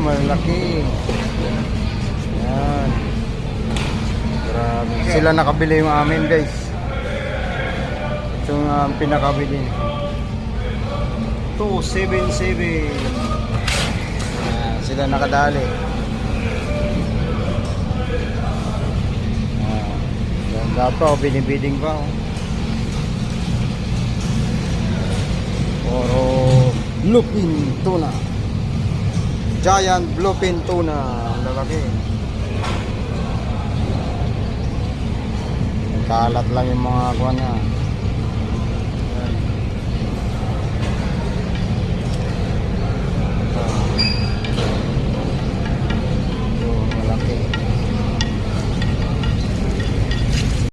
malaki. Yan. Grabe. Sila nakabili yung amin, guys. Ito ang pinakabili. 277. Yan. Sila nakadali. Ganda pa, binibidding pa. Oro bluefin tuna. Giant bluefin tuna. Ang lalaki. Kalat lang yung mga kuha niya.